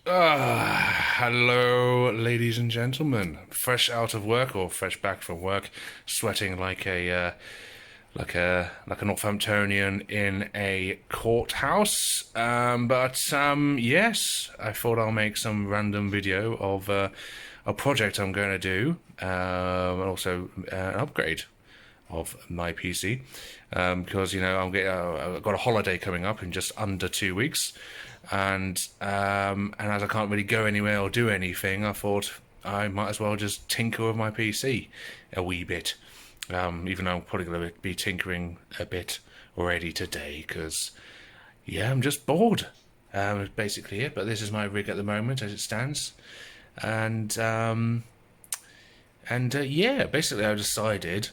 Hello, ladies and gentlemen. Fresh out of work or fresh back from work, sweating like a Northamptonian in a courthouse. But yes, I thought I'll make some random video of a project I'm going to do, and also an upgrade of my PC, because I've got a holiday coming up in just under 2 weeks, and as I can't really go anywhere or do anything, I thought I might as well just tinker with my PC a wee bit. Even though I'm probably going to be tinkering a bit already today, because yeah, I'm just bored. Basically it. But this is my rig at the moment as it stands, and yeah, basically I decided,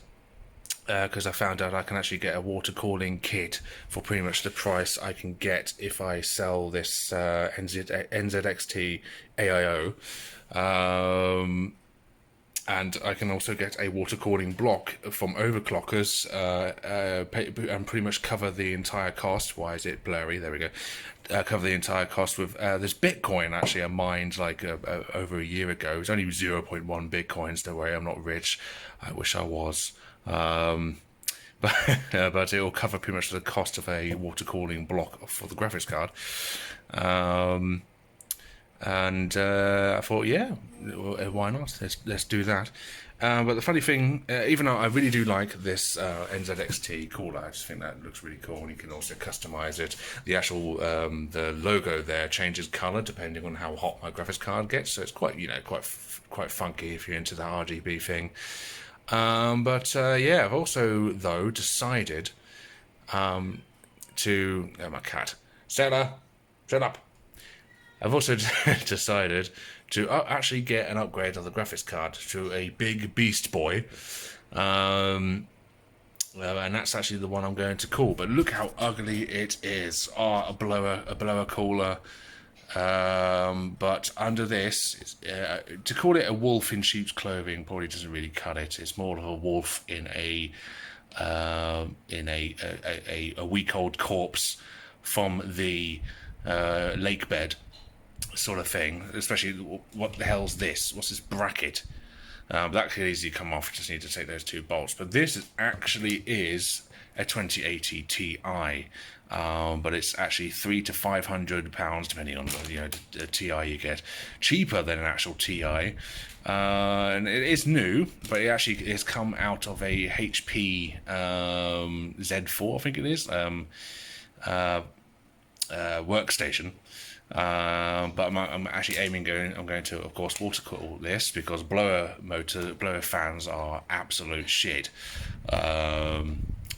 because I found out I can actually get a water cooling kit for pretty much the price I can get if I sell this NZXT AIO. And I can also get a water cooling block from overclockers, and pretty much cover the entire cost. Why is it blurry? There we go. Cover the entire cost with this Bitcoin. Actually, I mined like over a year ago. It's only 0.1 Bitcoins. Don't worry, I'm not rich. I wish I was. But but it will cover pretty much the cost of a water cooling block for the graphics card. And I thought, yeah, why not? Let's do that. But the funny thing, even though I really do like this NZXT cooler, I just think that looks really cool, and you can also customize it. The actual the logo there changes color depending on how hot my graphics card gets, so it's quite funky if you're into the RGB thing. But yeah, I've also though decided to my cat Stella, shut up. I've also decided to actually get an upgrade of the graphics card to a big beast boy, and that's actually the one I'm going to call. But look how ugly it is! A blower cooler. But under this, to call it a wolf in sheep's clothing probably doesn't really cut it. It's more of a wolf in a week-old corpse from the lake bed sort of thing. Especially, what the hell's this? What's this bracket? That could easily come off. Just need to take those two bolts. But this actually is a 2080 Ti, but it's actually £300 to £500 depending on the Ti you get. Cheaper than an actual Ti, and it is new, but it actually has come out of a HP Z4, I think it is, workstation. But I'm actually I'm going to, of course, water cool this because blower fans are absolute shit.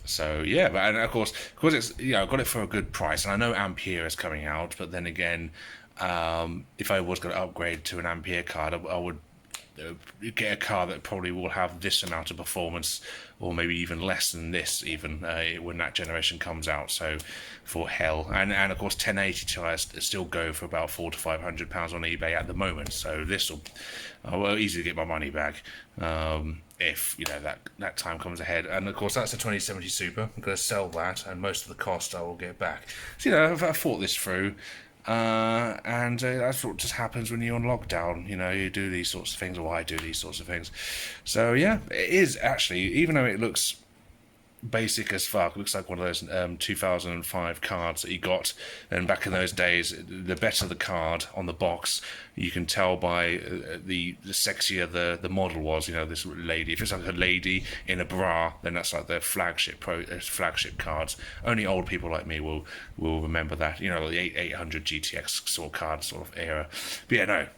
So yeah, but and of course, it's I got it for a good price, and I know Ampere is coming out, but then again, if I was going to upgrade to an Ampere card, I would get a car that probably will have this amount of performance, or maybe even less than this, even when that generation comes out. So, for hell, and of course, 1080 Ti's still go for about £400 to £500 on eBay at the moment. So I will easily get my money back, if that time comes ahead. And of course, that's a 2070 Super. I'm going to sell that, and most of the cost I will get back. So I thought this through. And that's what just happens when you're on lockdown. You do these sorts of things, or I do these sorts of things. So yeah, it is actually, even though it looks basic as fuck, it looks like one of those 2005 cards that you got. And back in those days, the better the card on the box, you can tell by the sexier the model was. This lady. If it's like a lady in a bra, then that's like their flagship cards. Only old people like me will remember that. Like the 800 GTX sort of card sort of era. But yeah, no.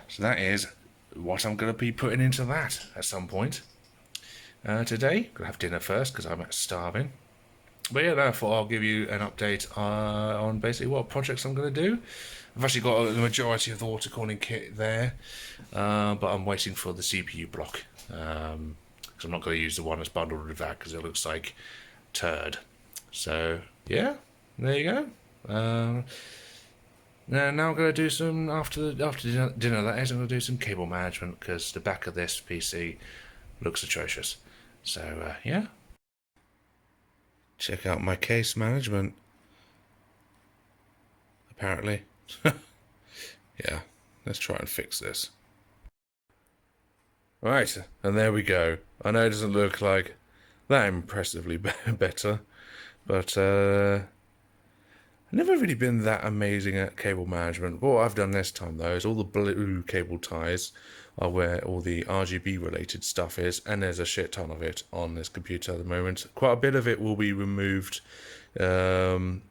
So that is what I'm going to be putting into that at some point. Today, gonna have dinner first because I'm starving. But yeah, therefore I'll give you an update on basically what projects I'm going to do. I've actually got the majority of the water cooling kit there, but I'm waiting for the CPU block, because I'm not going to use the one that's bundled with that because it looks like turd. So yeah, there you go. Now I'm going to do some after dinner. That is, I'm going to do some cable management because the back of this PC looks atrocious. So yeah, check out my case management. Apparently, yeah. Let's try and fix this. Right, and there we go. I know it doesn't look like that impressively better, but I've never really been that amazing at cable management. What I've done this time though is all the blue cable ties are where all the RGB related stuff is, and there's a shit ton of it on this computer at the moment. Quite a bit of it will be removed. Well,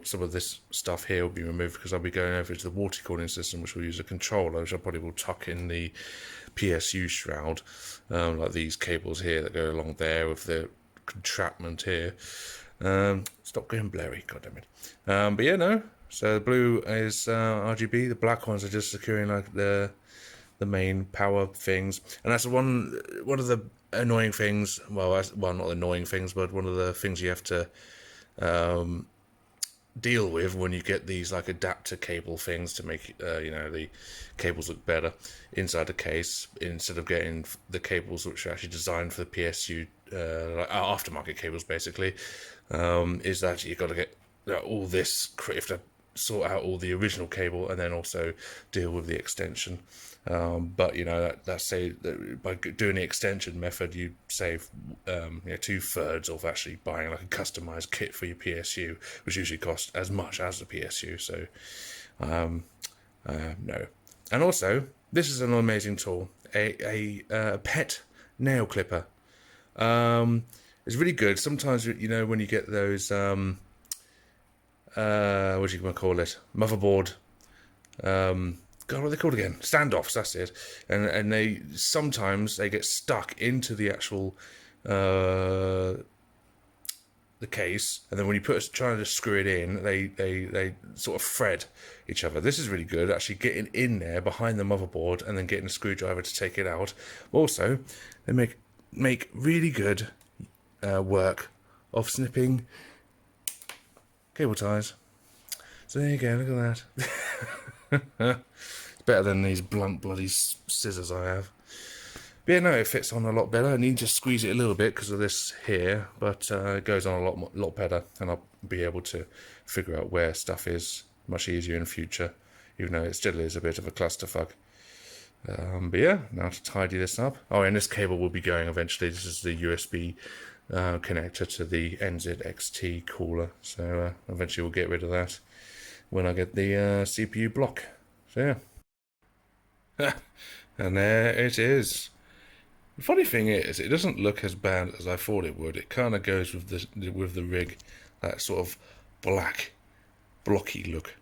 some of this stuff here will be removed because I'll be going over to the water cooling system, which will use a controller, which I probably will tuck in the PSU shroud, like these cables here that go along there with the entrapment here. Stop going blurry, goddammit. But yeah, no. So the blue is RGB. The black ones are just securing like the main power things, and that's one of the annoying things. Well, not annoying things, but one of the things you have to deal with when you get these like adapter cable things to make the cables look better inside the case, instead of getting the cables which are actually designed for the PSU, like aftermarket cables basically, is that you've got to get all this, you have to sort out all the original cable and then also deal with the extension. But that's say that by doing the extension method, you save 2/3 of actually buying like a customized kit for your PSU, which usually costs as much as the PSU. So no. And also, this is an amazing tool, a pet nail clipper. It's really good. Sometimes when you get those what do you want to call it, motherboard, God, what are they called again? Standoffs, that's it. And they sometimes get stuck into the actual the case, and then when you trying to screw it in, they sort of thread each other. This is really good, actually getting in there behind the motherboard and then getting a screwdriver to take it out. Also, they make really good work of snipping cable ties. So there you go, look at that. It's better than these blunt bloody scissors I have. But yeah, no, it fits on a lot better. I need to squeeze it a little bit because of this here, but it goes on a lot better, and I'll be able to figure out where stuff is much easier in future, even though it still is a bit of a clusterfuck. But yeah, now to tidy this up. Oh, and this cable will be going eventually. This is the USB connector to the NZXT cooler, so eventually we'll get rid of that when I get the CPU block. So yeah. And there it is. The funny thing is, it doesn't look as bad as I thought it would. It kind of goes with the rig, that sort of black, blocky look.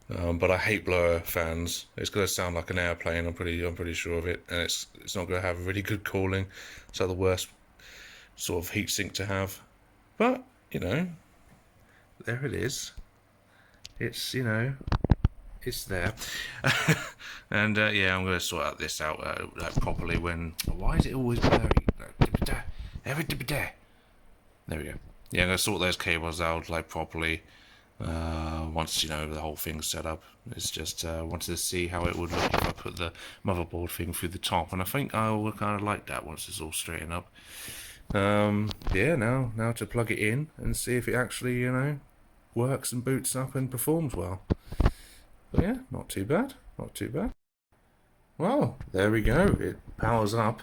But I hate blower fans. It's going to sound like an airplane. I'm pretty sure of it, and it's not going to have really good cooling. So the worst sort of heatsink to have. But there it is. It's it's there. And yeah, I'm going to sort this out properly. Why is it always blurry? There we go. Yeah, I'm going to sort those cables out properly once the whole thing's set up. It's just wanted to see how it would look if I put the motherboard thing through the top, and I think I will kind of like that once it's all straightened up. Yeah, now to plug it in and see if it actually works and boots up and performs well. But yeah, not too bad. Well, there we go. It powers up.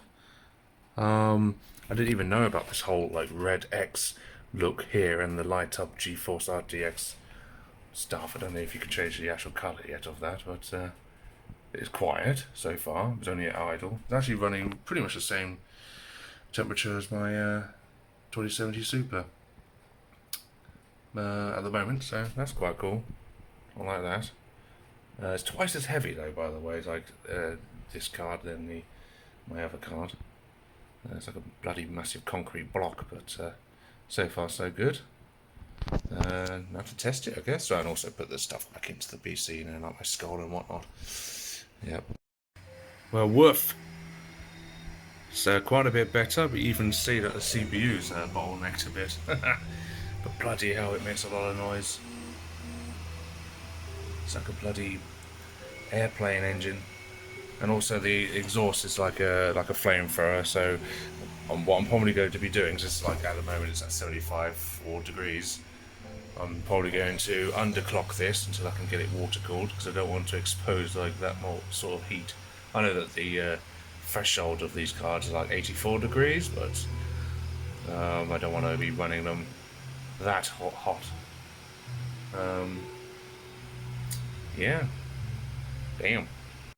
I didn't even know about this whole red X look here and the light up GeForce RTX stuff. I don't know if you can change the actual colour yet of that, but it's quiet so far. It's only at idle. It's actually running pretty much the same temperature as my 2070 Super at the moment, so that's quite cool. I like that. It's twice as heavy though, by the way. It's like this card than my other card. It's like a bloody massive concrete block, but so far so good. Now to test it, I guess. So, and also put the stuff back into the PC, like my skull and whatnot. Yep. Well, woof. So quite a bit better, but you even see that the CPU's bottlenecked a bit. But bloody hell, it makes a lot of noise. It's like a bloody airplane engine, and also the exhaust is like a flamethrower. So what I'm probably going to be doing is just at the moment it's at 75 degrees. I'm probably going to underclock this until I can get it water cooled, because I don't want to expose like that more sort of heat. I know that the threshold of these cards is like 84 degrees, but I don't want to be running them that hot. Yeah. Damn.